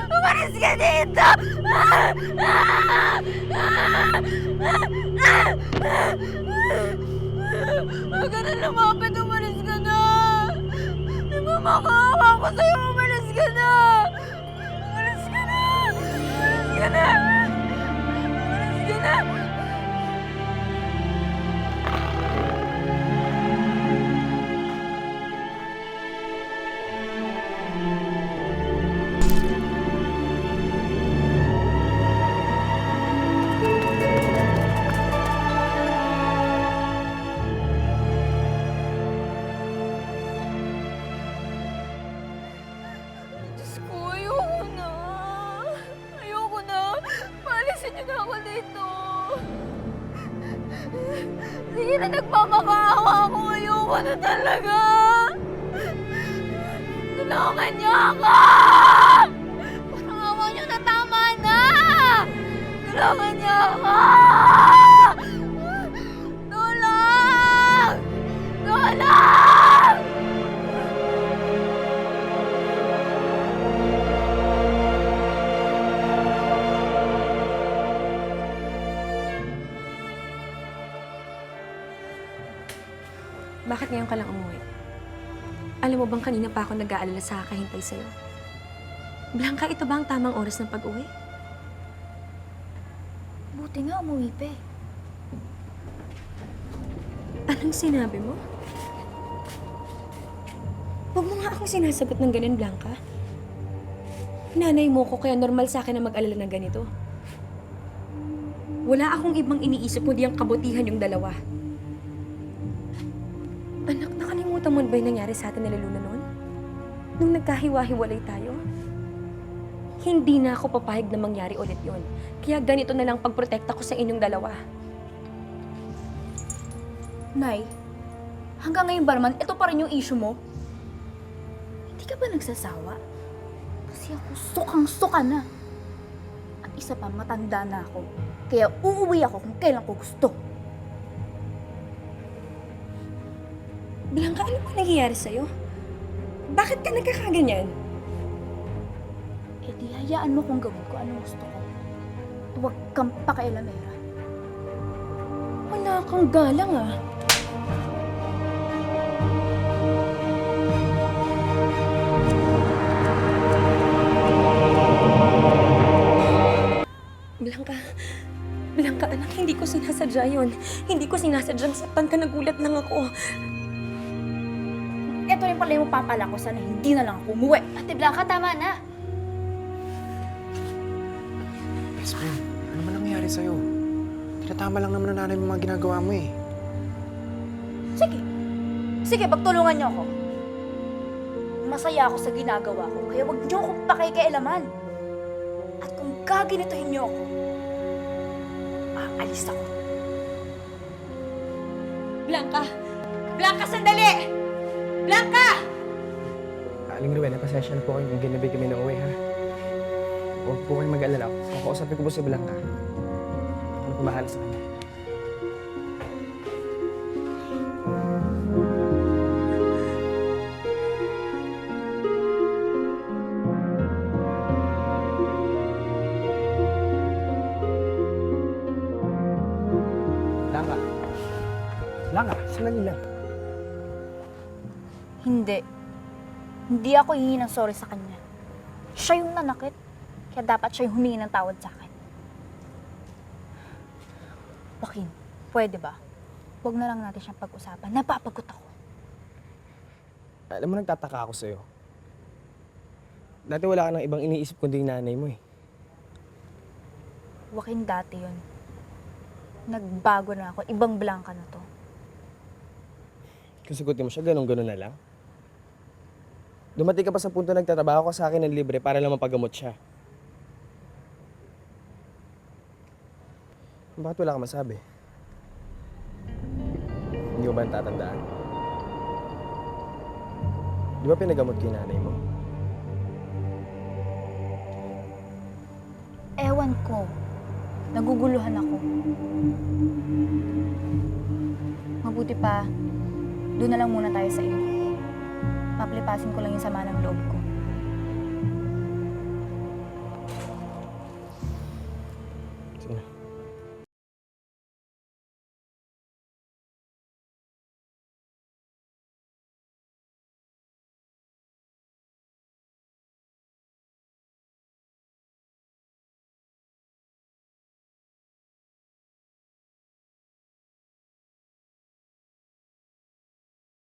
Umalis ka dito! Huwag ka na lumapit, umalis ka na! Di ba makaawa ko sa'yo, umalis ka na! Umalis ka na! Umalis ka na! Umalis ka na! Diyos ko, ayoko na. Ayoko na. Paalisin niyo na ako dito. Sige na, nagmamakaawa ako. Ayoko na talaga. Tulungan niyo ako! Parang awa niyo na, tama na! Tulungan niyo ako! Tulong! Tulong! Bakit ngayon ka lang umuwi? Alam mo bang kanina pa ako nag-aalala sa kakahintay sa'yo? Blanca, ito ba ang tamang oras ng pag-uwi? Buti nga umuwi pa eh. Anong sinabi mo? Huwag mo nga akong sinasagot ng ganyan, Blanca. Nanay mo ko, kaya normal sa akin na mag-alala ng ganito. Wala akong ibang iniisip kundi ang kabutihan yung dalawa. Anak, nakalimutan mo ba yung nangyari sa atin nila Luna noon? Nung nagkahiwa-hiwalay tayo? Hindi na ako papayag na mangyari ulit yon. Kaya ganito na lang pagprotekta ko sa inyong dalawa. Nay, hanggang ngayon ba naman, ito pa rin yung issue mo? Hindi ka ba nagsasawa? Kasi ako sukang-suka na. At isa pa, matanda na ako. Kaya uuwi ako kung kailan ko gusto. Blanca, ano ba nangyayari sa'yo? Bakit ka nagkakaganyan? E di hayaan mo kung gawin ko anong gusto ko. Huwag kang pakialamera. Wala kang galang ah. Blanca, Blanca anak, hindi ko sinasadya yun. Hindi ko sinasadyang saktan ka, nagulat lang ako. Ito rin pala yung papala ko, sana hindi na lang ako umuwi. Ate Blanca, tama na. Best friend, ano man nangyayari sa'yo? Tinatama lang naman ng nanay mo mga ginagawa mo eh. Sige. Sige, pagtulungan niyo ako. Masaya ako sa ginagawa ko, kaya huwag niyo akong pakikialaman. At kung gaganituhin niyo ako, aalis ako. Blanca! Blanca, sandali! Blanca! Aling Rowena, pasensya na po kayo kung ginabi kami ng uwi, ha? Huwag po kayo mag-alala. Kakausapin ko po si Blanca. Ako na pumahala sa kanya. Blanca! Blanca, sandali lang. Hindi. Hindi ako hihingi ng sorry sa kanya. Siya yung nanakit, kaya dapat siya yung humingi ng tawad sa akin. Joaquin, pwede ba? Huwag na lang natin siyang pag-usapan. Napapagod ako. Alam mo, nagtataka ako sa'yo. Dati wala ka nang ibang iniisip kundi yung nanay mo eh. Joaquin, dati yun. Nagbago na ako. Ibang Blanca na to. Kung sagutin mo siya, ganun-ganun na lang. Dumating ka pa sa punto nagtatrabaho ka sa akin ng libre para lang mapagamot siya. Bakit wala ka masabi? Hindi mo ba natatandaan? Di ba pinagamot ko yung nanay mo? Ewan ko. Naguguluhan ako. Mabuti pa, doon na lang muna tayo sa inyo. Paplipasin ko lang yung sama ng loob ko. Sige.